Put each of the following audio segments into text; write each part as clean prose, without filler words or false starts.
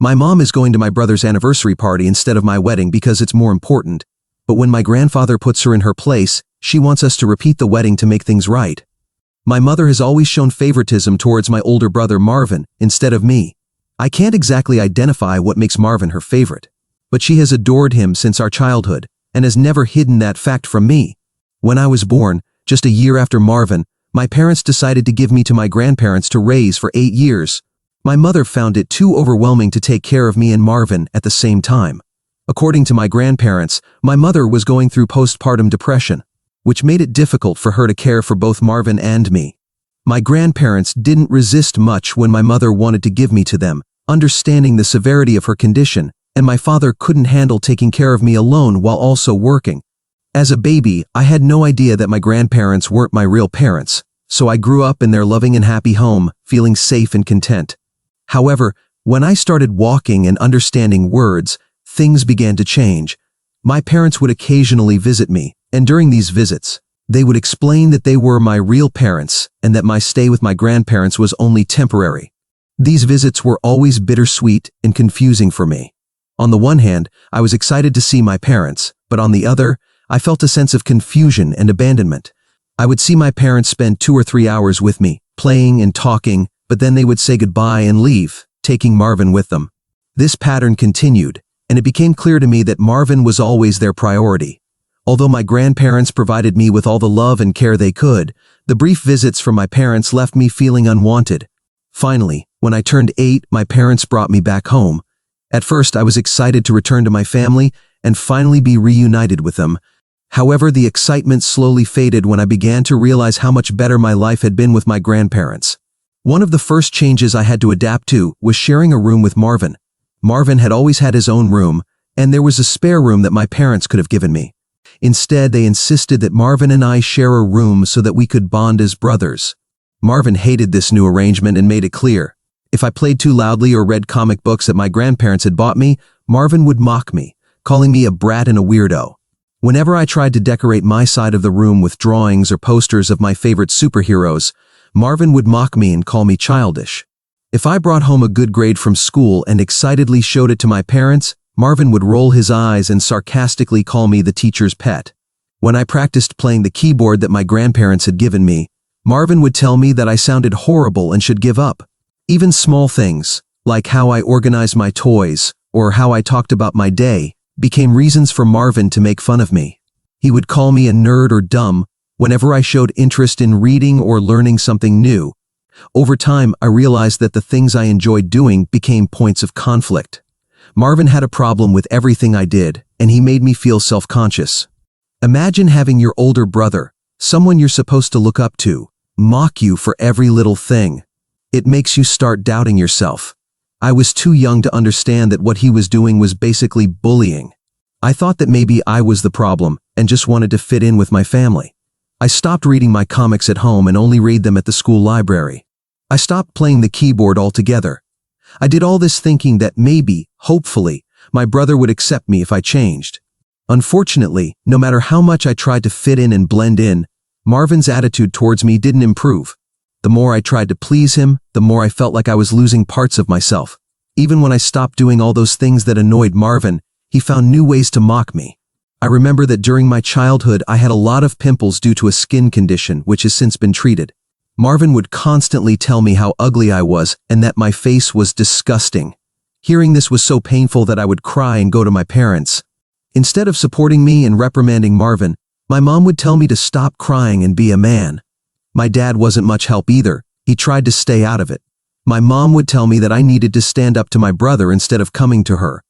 My mom is going to my brother's anniversary party instead of my wedding because it's more important. But when my grandfather puts her in her place, she wants us to repeat the wedding to make things right. My mother has always shown favoritism towards my older brother Marvin instead of me. I can't exactly identify what makes Marvin her favorite, but she has adored him since our childhood and has never hidden that fact from me. When I was born, just a year after Marvin, my parents decided to give me to my grandparents to raise for 8 years. My mother found it too overwhelming to take care of me and Marvin at the same time. According to my grandparents, my mother was going through postpartum depression, which made it difficult for her to care for both Marvin and me. My grandparents didn't resist much when my mother wanted to give me to them, understanding the severity of her condition, and my father couldn't handle taking care of me alone while also working. As a baby, I had no idea that my grandparents weren't my real parents, so I grew up in their loving and happy home, feeling safe and content. However, when I started walking and understanding words, things began to change. My parents would occasionally visit me, and during these visits, they would explain that they were my real parents and that my stay with my grandparents was only temporary. These visits were always bittersweet and confusing for me. On the one hand, I was excited to see my parents, but on the other, I felt a sense of confusion and abandonment. I would see my parents spend 2 or 3 hours with me, playing and talking, but then they would say goodbye and leave, taking Marvin with them. This pattern continued, and it became clear to me that Marvin was always their priority. Although my grandparents provided me with all the love and care they could, the brief visits from my parents left me feeling unwanted. Finally, when I turned 8, my parents brought me back home. At first, I was excited to return to my family and finally be reunited with them. However, the excitement slowly faded when I began to realize how much better my life had been with my grandparents. One of the first changes I had to adapt to was sharing a room with Marvin. Marvin had always had his own room, and there was a spare room that my parents could have given me. Instead, they insisted that Marvin and I share a room so that we could bond as brothers. Marvin hated this new arrangement and made it clear. If I played too loudly or read comic books that my grandparents had bought me, Marvin would mock me, calling me a brat and a weirdo. Whenever I tried to decorate my side of the room with drawings or posters of my favorite superheroes, Marvin would mock me and call me childish. If I brought home a good grade from school and excitedly showed it to my parents, Marvin would roll his eyes and sarcastically call me the teacher's pet. When I practiced playing the keyboard that my grandparents had given me, Marvin would tell me that I sounded horrible and should give up. Even small things, like how I organized my toys or how I talked about my day, became reasons for Marvin to make fun of me. He would call me a nerd or dumb whenever I showed interest in reading or learning something new. Over time, I realized that the things I enjoyed doing became points of conflict. Marvin had a problem with everything I did, and he made me feel self-conscious. Imagine having your older brother, someone you're supposed to look up to, mock you for every little thing. It makes you start doubting yourself. I was too young to understand that what he was doing was basically bullying. I thought that maybe I was the problem and just wanted to fit in with my family. I stopped reading my comics at home and only read them at the school library. I stopped playing the keyboard altogether. I did all this thinking that maybe, hopefully, my brother would accept me if I changed. Unfortunately, no matter how much I tried to fit in and blend in, Marvin's attitude towards me didn't improve. The more I tried to please him, the more I felt like I was losing parts of myself. Even when I stopped doing all those things that annoyed Marvin, he found new ways to mock me. I remember that during my childhood I had a lot of pimples due to a skin condition which has since been treated. Marvin would constantly tell me how ugly I was and that my face was disgusting. Hearing this was so painful that I would cry and go to my parents. Instead of supporting me and reprimanding Marvin, my mom would tell me to stop crying and be a man. My dad wasn't much help either. He tried to stay out of it. My mom would tell me that I needed to stand up to my brother instead of coming to her.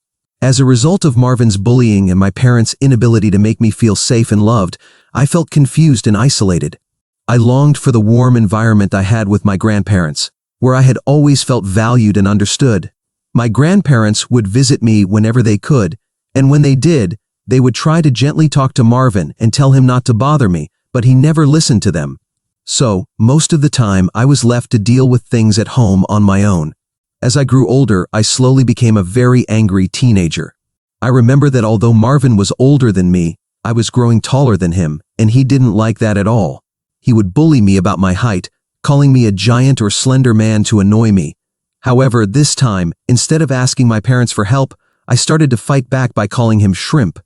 As a result of Marvin's bullying and my parents' inability to make me feel safe and loved, I felt confused and isolated. I longed for the warm environment I had with my grandparents, where I had always felt valued and understood. My grandparents would visit me whenever they could, and when they did, they would try to gently talk to Marvin and tell him not to bother me, but he never listened to them. So, most of the time, I was left to deal with things at home on my own. As I grew older, I slowly became a very angry teenager. I remember that although Marvin was older than me, I was growing taller than him, and he didn't like that at all. He would bully me about my height, calling me a giant or slender man to annoy me. However, this time, instead of asking my parents for help, I started to fight back by calling him Shrimp.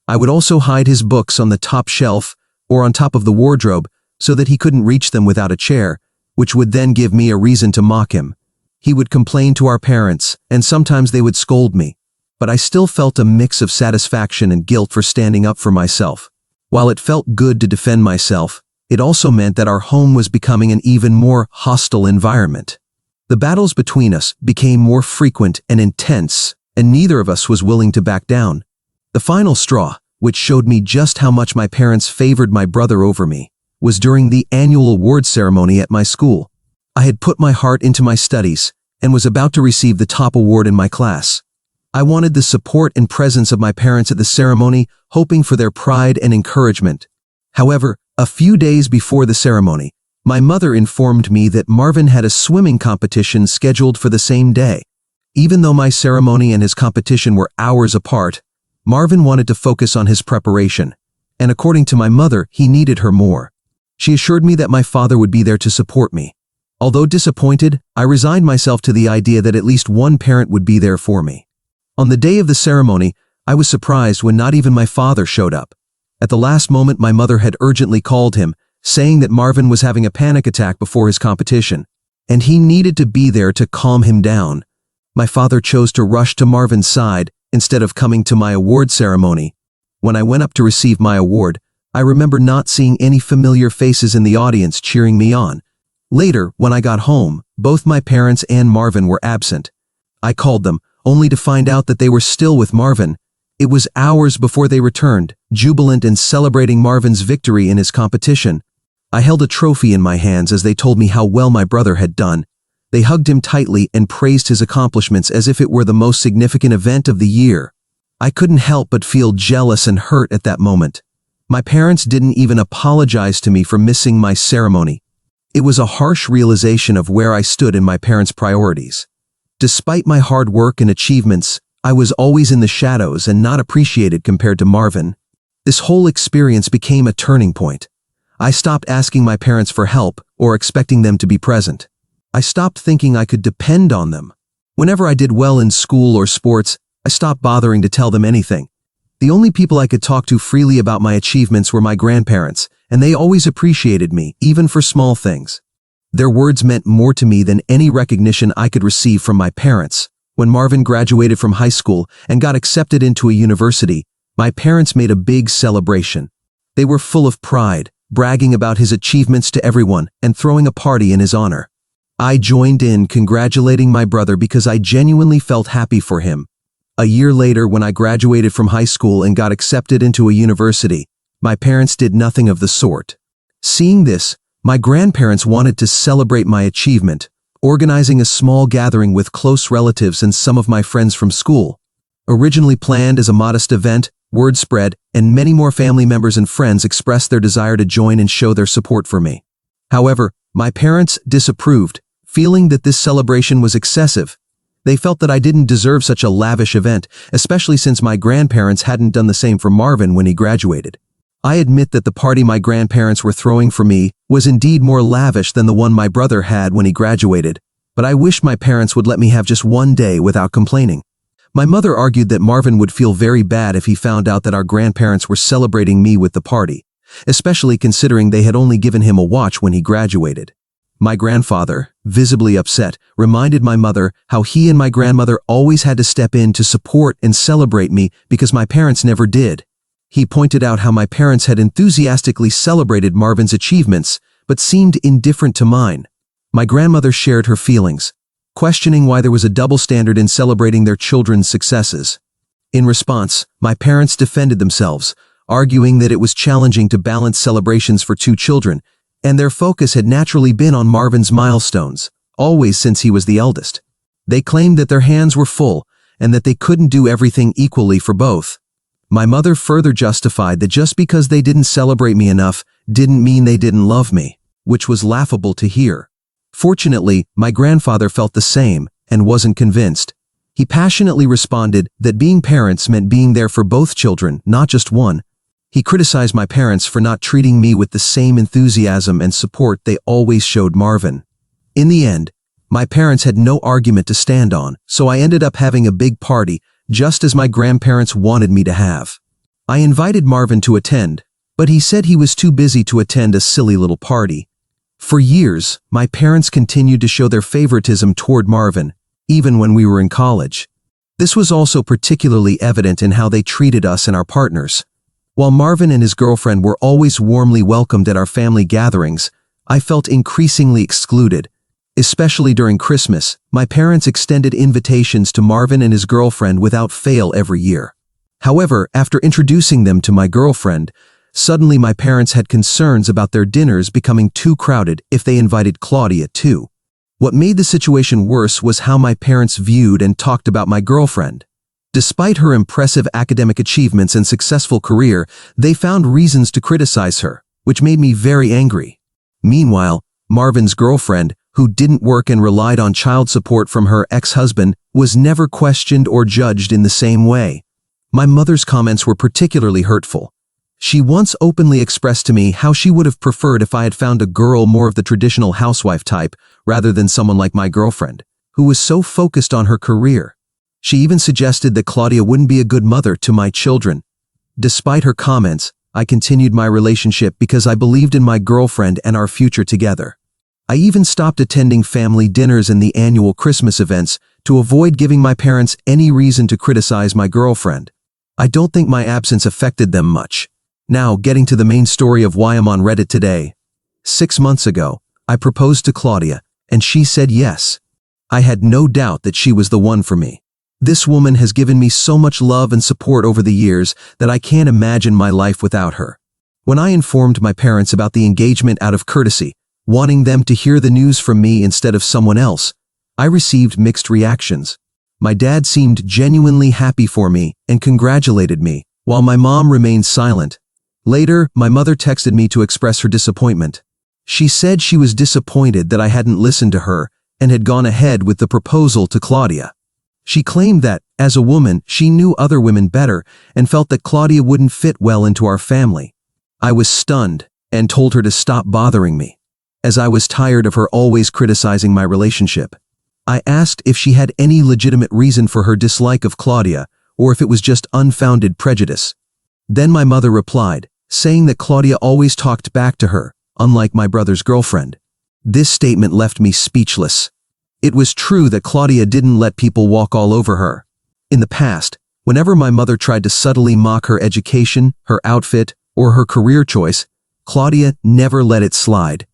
I would also hide his books on the top shelf or on top of the wardrobe so that he couldn't reach them without a chair, which would then give me a reason to mock him. He would complain to our parents, and sometimes they would scold me, but I still felt a mix of satisfaction and guilt for standing up for myself. While it felt good to defend myself, it also meant that our home was becoming an even more hostile environment. The battles between us became more frequent and intense, and neither of us was willing to back down. The final straw, which showed me just how much my parents favored my brother over me, was during the annual award ceremony at my school. I had put my heart into my studies and was about to receive the top award in my class. I wanted the support and presence of my parents at the ceremony, hoping for their pride and encouragement. However, a few days before the ceremony, my mother informed me that Marvin had a swimming competition scheduled for the same day. Even though my ceremony and his competition were hours apart, Marvin wanted to focus on his preparation, and according to my mother, he needed her more. She assured me that my father would be there to support me. Although disappointed, I resigned myself to the idea that at least one parent would be there for me. On the day of the ceremony, I was surprised when not even my father showed up. At the last moment, my mother had urgently called him, saying that Marvin was having a panic attack before his competition, and he needed to be there to calm him down. My father chose to rush to Marvin's side instead of coming to my award ceremony. When I went up to receive my award, I remember not seeing any familiar faces in the audience cheering me on. Later, when I got home, both my parents and Marvin were absent. I called them, only to find out that they were still with Marvin. It was hours before they returned, jubilant and celebrating Marvin's victory in his competition. I held a trophy in my hands as they told me how well my brother had done. They hugged him tightly and praised his accomplishments as if it were the most significant event of the year. I couldn't help but feel jealous and hurt at that moment. My parents didn't even apologize to me for missing my ceremony. It was a harsh realization of where I stood in my parents' priorities. Despite my hard work and achievements, I was always in the shadows and not appreciated compared to Marvin. This whole experience became a turning point. I stopped asking my parents for help or expecting them to be present. I stopped thinking I could depend on them. Whenever I did well in school or sports, I stopped bothering to tell them anything. The only people I could talk to freely about my achievements were my grandparents, and they always appreciated me, even for small things. Their words meant more to me than any recognition I could receive from my parents. When Marvin graduated from high school and got accepted into a university, my parents made a big celebration. They were full of pride, bragging about his achievements to everyone and throwing a party in his honor. I joined in congratulating my brother because I genuinely felt happy for him. A year later, when I graduated from high school and got accepted into a university, my parents did nothing of the sort. Seeing this, my grandparents wanted to celebrate my achievement, organizing a small gathering with close relatives and some of my friends from school. Originally planned as a modest event, word spread, and many more family members and friends expressed their desire to join and show their support for me. However, my parents disapproved, feeling that this celebration was excessive. They felt that I didn't deserve such a lavish event, especially since my grandparents hadn't done the same for Marvin when he graduated. I admit that the party my grandparents were throwing for me was indeed more lavish than the one my brother had when he graduated, but I wish my parents would let me have just one day without complaining. My mother argued that Marvin would feel very bad if he found out that our grandparents were celebrating me with the party, especially considering they had only given him a watch when he graduated. My grandfather, visibly upset, reminded my mother how he and my grandmother always had to step in to support and celebrate me because my parents never did. He pointed out how my parents had enthusiastically celebrated Marvin's achievements, but seemed indifferent to mine. My grandmother shared her feelings, questioning why there was a double standard in celebrating their children's successes. In response, my parents defended themselves, arguing that it was challenging to balance celebrations for two children, and their focus had naturally been on Marvin's milestones, always since he was the eldest. They claimed that their hands were full and that they couldn't do everything equally for both. My mother further justified that just because they didn't celebrate me enough didn't mean they didn't love me, which was laughable to hear. Fortunately, my grandfather felt the same and wasn't convinced. He passionately responded that being parents meant being there for both children, not just one. He criticized my parents for not treating me with the same enthusiasm and support they always showed Marvin. In the end, My parents had no argument to stand on, so I ended up having a big party, just as my grandparents wanted me to have. I invited Marvin to attend, but he said he was too busy to attend a silly little party. For years, my parents continued to show their favoritism toward Marvin, even when we were in college. This was also particularly evident in how they treated us and our partners. While Marvin and his girlfriend were always warmly welcomed at our family gatherings, I felt increasingly excluded. Especially during Christmas, my parents extended invitations to Marvin and his girlfriend without fail every year. However, after introducing them to my girlfriend, suddenly my parents had concerns about their dinners becoming too crowded if they invited Claudia too. What made the situation worse was how my parents viewed and talked about my girlfriend. Despite her impressive academic achievements and successful career, they found reasons to criticize her, which made me very angry. Meanwhile, Marvin's girlfriend, who didn't work and relied on child support from her ex-husband, was never questioned or judged in the same way. My mother's comments were particularly hurtful. She once openly expressed to me how she would have preferred if I had found a girl more of the traditional housewife type rather than someone like my girlfriend, who was so focused on her career. She even suggested that Claudia wouldn't be a good mother to my children. Despite her comments, I continued my relationship because I believed in my girlfriend and our future together. I even stopped attending family dinners and the annual Christmas events to avoid giving my parents any reason to criticize my girlfriend. I don't think my absence affected them much. Now, getting to the main story of why I'm on Reddit today. 6 months ago, I proposed to Claudia, and she said yes. I had no doubt that she was the one for me. This woman has given me so much love and support over the years that I can't imagine my life without her. When I informed my parents about the engagement out of courtesy, wanting them to hear the news from me instead of someone else, I received mixed reactions. My dad seemed genuinely happy for me and congratulated me, while my mom remained silent. Later, my mother texted me to express her disappointment. She said she was disappointed that I hadn't listened to her and had gone ahead with the proposal to Claudia. She claimed that, as a woman, she knew other women better and felt that Claudia wouldn't fit well into our family. I was stunned and told her to stop bothering me, as I was tired of her always criticizing my relationship. I asked if she had any legitimate reason for her dislike of Claudia or if it was just unfounded prejudice. Then my mother replied, saying that Claudia always talked back to her, unlike my brother's girlfriend. This statement left me speechless. It was true that Claudia didn't let people walk all over her. In the past, whenever my mother tried to subtly mock her education, her outfit, or her career choice, Claudia never let it slide.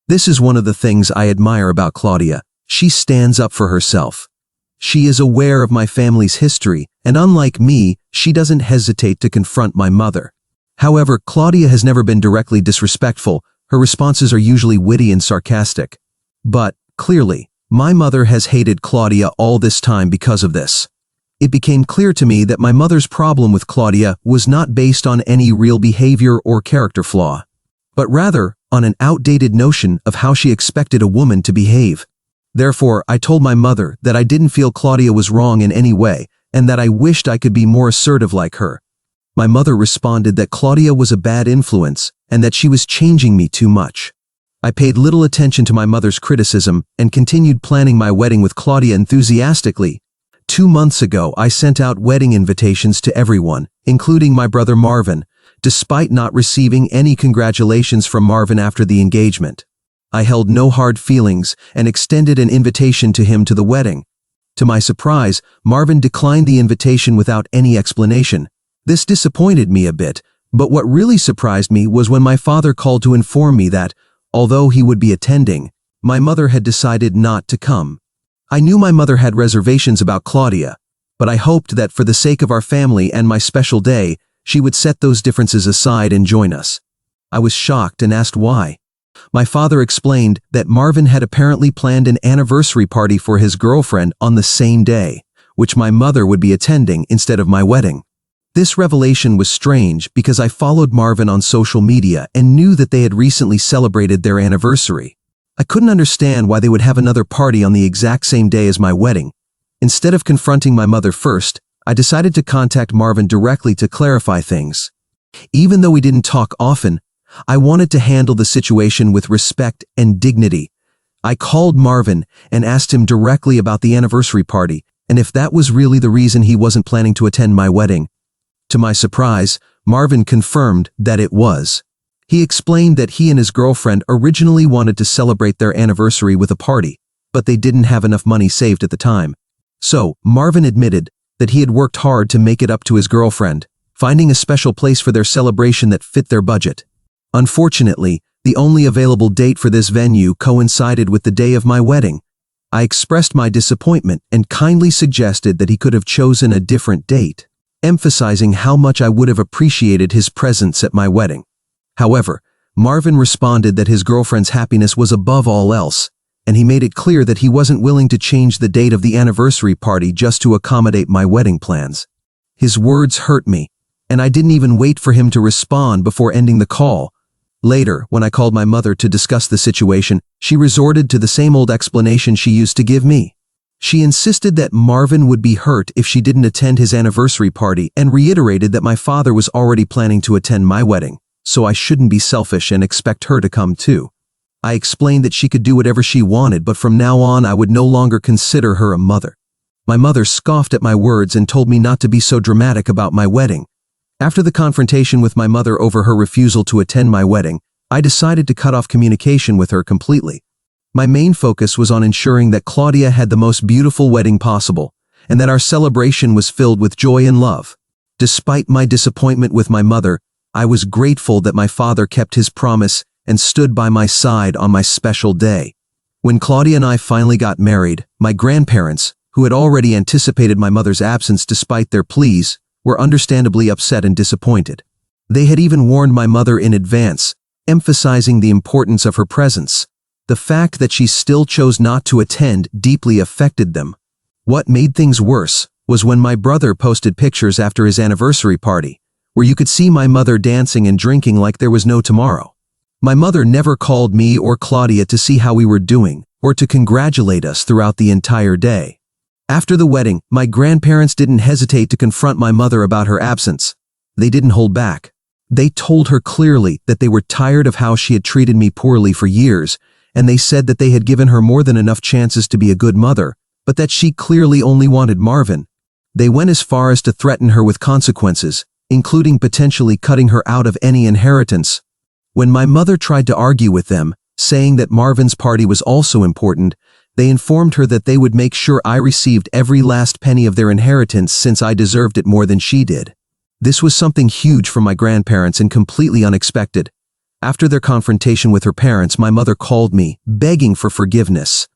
This is one of the things I admire about Claudia. She stands up for herself. She is aware of my family's history, and unlike me, she doesn't hesitate to confront my mother. However, Claudia has never been directly disrespectful. Her responses are usually witty and sarcastic. But, clearly, my mother has hated Claudia all this time because of this. It became clear to me that my mother's problem with Claudia was not based on any real behavior or character flaw, but rather on an outdated notion of how she expected a woman to behave. Therefore, I told my mother that I didn't feel Claudia was wrong in any way, and that I wished I could be more assertive like her. My mother responded that Claudia was a bad influence, and that she was changing me too much. I paid little attention to my mother's criticism, and continued planning my wedding with Claudia enthusiastically. 2 months ago, I sent out wedding invitations to everyone, including my brother Marvin, despite not receiving any congratulations from Marvin after the engagement. I held no hard feelings and extended an invitation to him to the wedding. To my surprise, Marvin declined the invitation without any explanation. This disappointed me a bit, but what really surprised me was when my father called to inform me that, although he would be attending, my mother had decided not to come. I knew my mother had reservations about Claudia, but I hoped that for the sake of our family and my special day, she would set those differences aside and join us. I was shocked and asked why. My father explained that Marvin had apparently planned an anniversary party for his girlfriend on the same day, which my mother would be attending instead of my wedding. This revelation was strange because I followed Marvin on social media and knew that they had recently celebrated their anniversary. I couldn't understand why they would have another party on the exact same day as my wedding. Instead of confronting my mother first, I decided to contact Marvin directly to clarify things. Even though we didn't talk often, I wanted to handle the situation with respect and dignity. I called Marvin and asked him directly about the anniversary party and if that was really the reason he wasn't planning to attend my wedding. To my surprise, Marvin confirmed that it was. He explained that he and his girlfriend originally wanted to celebrate their anniversary with a party, but they didn't have enough money saved at the time. So, Marvin admitted that he had worked hard to make it up to his girlfriend, finding a special place for their celebration that fit their budget. Unfortunately, the only available date for this venue coincided with the day of my wedding. I expressed my disappointment and kindly suggested that he could have chosen a different date, emphasizing how much I would have appreciated his presence at my wedding. However, Marvin responded that his girlfriend's happiness was above all else, and he made it clear that he wasn't willing to change the date of the anniversary party just to accommodate my wedding plans. His words hurt me, and I didn't even wait for him to respond before ending the call. Later, when I called my mother to discuss the situation, she resorted to the same old explanation she used to give me. She insisted that Marvin would be hurt if she didn't attend his anniversary party and reiterated that my father was already planning to attend my wedding, so I shouldn't be selfish and expect her to come too. I explained that she could do whatever she wanted, but from now on I would no longer consider her a mother. My mother scoffed at my words and told me not to be so dramatic about my wedding. After the confrontation with my mother over her refusal to attend my wedding, I decided to cut off communication with her completely. My main focus was on ensuring that Claudia had the most beautiful wedding possible, and that our celebration was filled with joy and love. Despite my disappointment with my mother, I was grateful that my father kept his promise and stood by my side on my special day. When Claudia and I finally got married, my grandparents, who had already anticipated my mother's absence despite their pleas, were understandably upset and disappointed. They had even warned my mother in advance, emphasizing the importance of her presence. The fact that she still chose not to attend deeply affected them. What made things worse was when my brother posted pictures after his anniversary party, where you could see my mother dancing and drinking like there was no tomorrow. My mother never called me or Claudia to see how we were doing, or to congratulate us throughout the entire day. After the wedding, my grandparents didn't hesitate to confront my mother about her absence. They didn't hold back. They told her clearly that they were tired of how she had treated me poorly for years, and they said that they had given her more than enough chances to be a good mother, but that she clearly only wanted Marvin. They went as far as to threaten her with consequences, including potentially cutting her out of any inheritance. When my mother tried to argue with them, saying that Marvin's party was also important, they informed her that they would make sure I received every last penny of their inheritance since I deserved it more than she did. This was something huge for my grandparents and completely unexpected. After their confrontation with her parents, my mother called me, begging for forgiveness.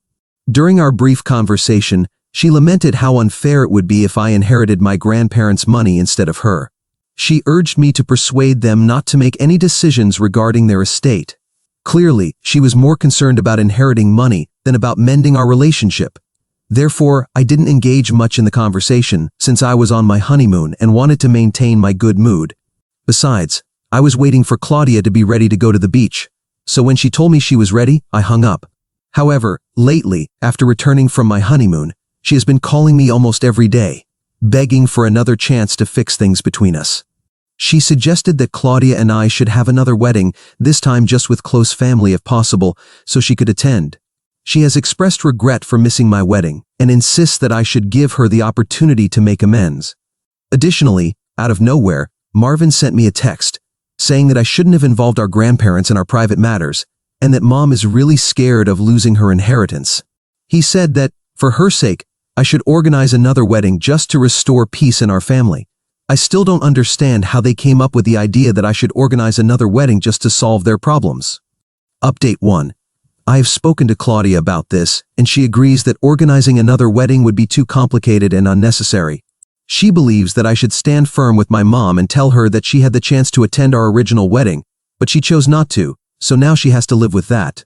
During our brief conversation, she lamented how unfair it would be if I inherited my grandparents' money instead of her. She urged me to persuade them not to make any decisions regarding their estate. Clearly, she was more concerned about inheriting money than about mending our relationship. Therefore, I didn't engage much in the conversation since I was on my honeymoon and wanted to maintain my good mood. Besides, I was waiting for Claudia to be ready to go to the beach, so when she told me she was ready, I hung up. However, lately, after returning from my honeymoon, she has been calling me almost every day, begging for another chance to fix things between us. She suggested that Claudia and I should have another wedding, this time just with close family if possible, so she could attend. She has expressed regret for missing my wedding and insists that I should give her the opportunity to make amends. Additionally, out of nowhere, Marvin sent me a text saying that I shouldn't have involved our grandparents in our private matters and that Mom is really scared of losing her inheritance. He said that, for her sake, I should organize another wedding just to restore peace in our family. I still don't understand how they came up with the idea that I should organize another wedding just to solve their problems. Update 1. I have spoken to Claudia about this, and she agrees that organizing another wedding would be too complicated and unnecessary. She believes that I should stand firm with my mom and tell her that she had the chance to attend our original wedding, but she chose not to, so now she has to live with that.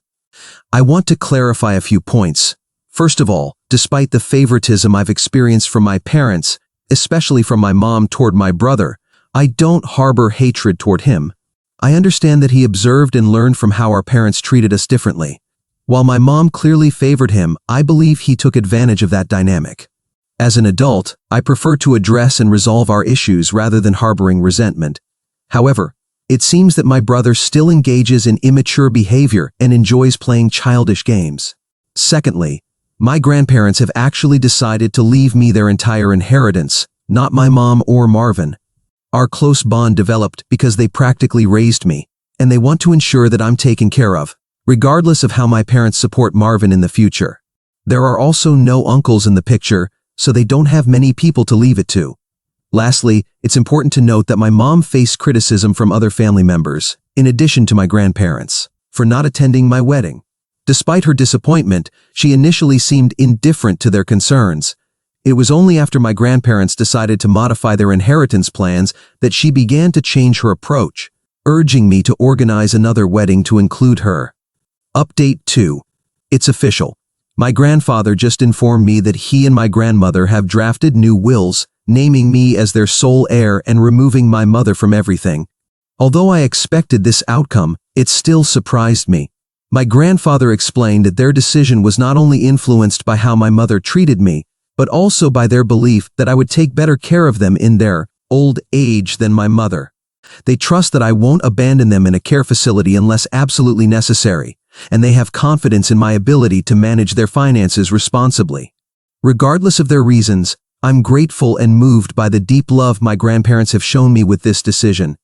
I want to clarify a few points. First of all, despite the favoritism I've experienced from my parents, especially from my mom toward my brother, I don't harbor hatred toward him. I understand that he observed and learned from how our parents treated us differently. While my mom clearly favored him, I believe he took advantage of that dynamic. As an adult, I prefer to address and resolve our issues rather than harboring resentment. However, it seems that my brother still engages in immature behavior and enjoys playing childish games. Secondly, my grandparents have actually decided to leave me their entire inheritance, not my mom or Marvin. Our close bond developed because they practically raised me, and they want to ensure that I'm taken care of, regardless of how my parents support Marvin in the future. There are also no uncles in the picture, so they don't have many people to leave it to. Lastly, it's important to note that my mom faced criticism from other family members, in addition to my grandparents, for not attending my wedding. Despite her disappointment, she initially seemed indifferent to their concerns. It was only after my grandparents decided to modify their inheritance plans that she began to change her approach, urging me to organize another wedding to include her. Update 2. It's official. My grandfather just informed me that he and my grandmother have drafted new wills, naming me as their sole heir and removing my mother from everything. Although I expected this outcome, it still surprised me. My grandfather explained that their decision was not only influenced by how my mother treated me, but also by their belief that I would take better care of them in their old age than my mother. They trust that I won't abandon them in a care facility unless absolutely necessary, and they have confidence in my ability to manage their finances responsibly. Regardless of their reasons, I'm grateful and moved by the deep love my grandparents have shown me with this decision.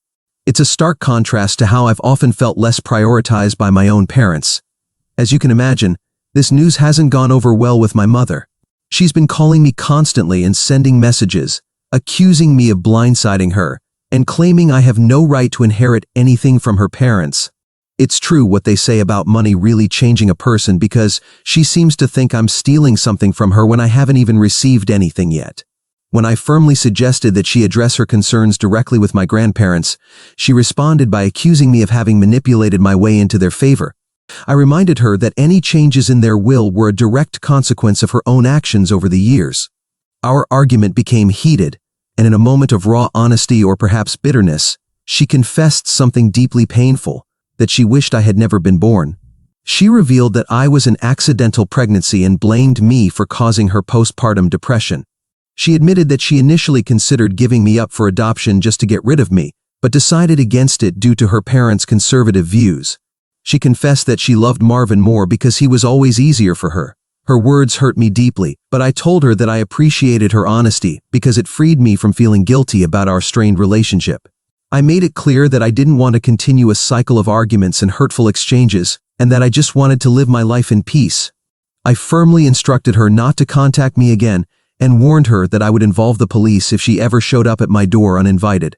It's a stark contrast to how I've often felt less prioritized by my own parents. As you can imagine, this news hasn't gone over well with my mother. She's been calling me constantly and sending messages, accusing me of blindsiding her, and claiming I have no right to inherit anything from her parents. It's true what they say about money really changing a person, because she seems to think I'm stealing something from her when I haven't even received anything yet. When I firmly suggested that she address her concerns directly with my grandparents, she responded by accusing me of having manipulated my way into their favor. I reminded her that any changes in their will were a direct consequence of her own actions over the years. Our argument became heated, and in a moment of raw honesty or perhaps bitterness, she confessed something deeply painful, that she wished I had never been born. She revealed that I was an accidental pregnancy and blamed me for causing her postpartum depression. She admitted that she initially considered giving me up for adoption just to get rid of me, but decided against it due to her parents' conservative views. She confessed that she loved Marvin more because he was always easier for her. Her words hurt me deeply, but I told her that I appreciated her honesty because it freed me from feeling guilty about our strained relationship. I made it clear that I didn't want to continue a cycle of arguments and hurtful exchanges, and that I just wanted to live my life in peace. I firmly instructed her not to contact me again and warned her that I would involve the police if she ever showed up at my door uninvited.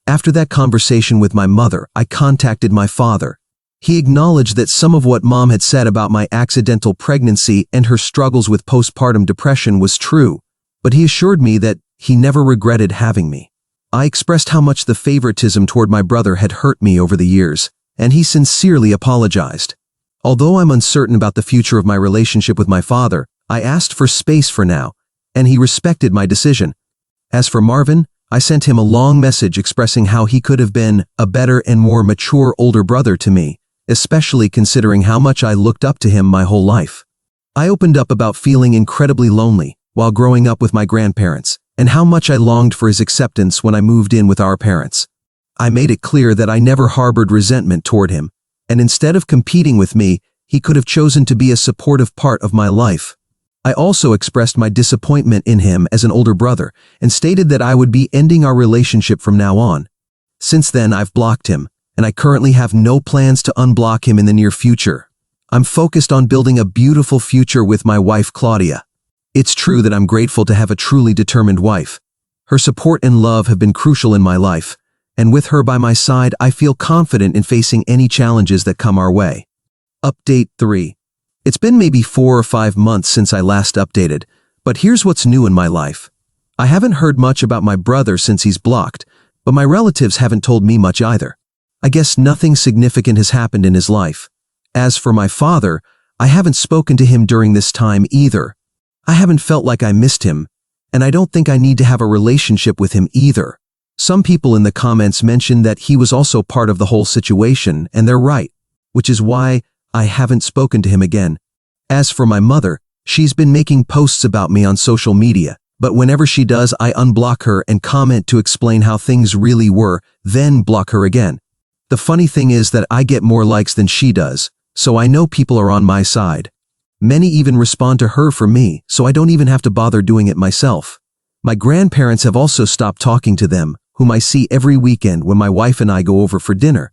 After that conversation with my mother, I contacted my father. He acknowledged that some of what Mom had said about my accidental pregnancy and her struggles with postpartum depression was true, but he assured me that he never regretted having me. I expressed how much the favoritism toward my brother had hurt me over the years, and he sincerely apologized. Although I'm uncertain about the future of my relationship with my father, I asked for space for now, and he respected my decision. As for Marvin, I sent him a long message expressing how he could have been a better and more mature older brother to me, especially considering how much I looked up to him my whole life. I opened up about feeling incredibly lonely while growing up with my grandparents, and how much I longed for his acceptance when I moved in with our parents. I made it clear that I never harbored resentment toward him, and instead of competing with me, he could have chosen to be a supportive part of my life. I also expressed my disappointment in him as an older brother and stated that I would be ending our relationship from now on. Since then, I've blocked him, and I currently have no plans to unblock him in the near future. I'm focused on building a beautiful future with my wife, Claudia. It's true that I'm grateful to have a truly determined wife. Her support and love have been crucial in my life, and with her by my side, I feel confident in facing any challenges that come our way. Update 3. It's been maybe 4 or 5 months since I last updated, but here's what's new in my life. I haven't heard much about my brother since he's blocked, but my relatives haven't told me much either. I guess nothing significant has happened in his life. As for my father, I haven't spoken to him during this time either. I haven't felt like I missed him, and I don't think I need to have a relationship with him either. Some people in the comments mentioned that he was also part of the whole situation, and they're right, which is why I haven't spoken to him again. As for my mother, she's been making posts about me on social media, but whenever she does, I unblock her and comment to explain how things really were, then block her again. The funny thing is that I get more likes than she does, so I know people are on my side. Many even respond to her for me, so I don't even have to bother doing it myself. My grandparents have also stopped talking to them, whom I see every weekend when my wife and I go over for dinner.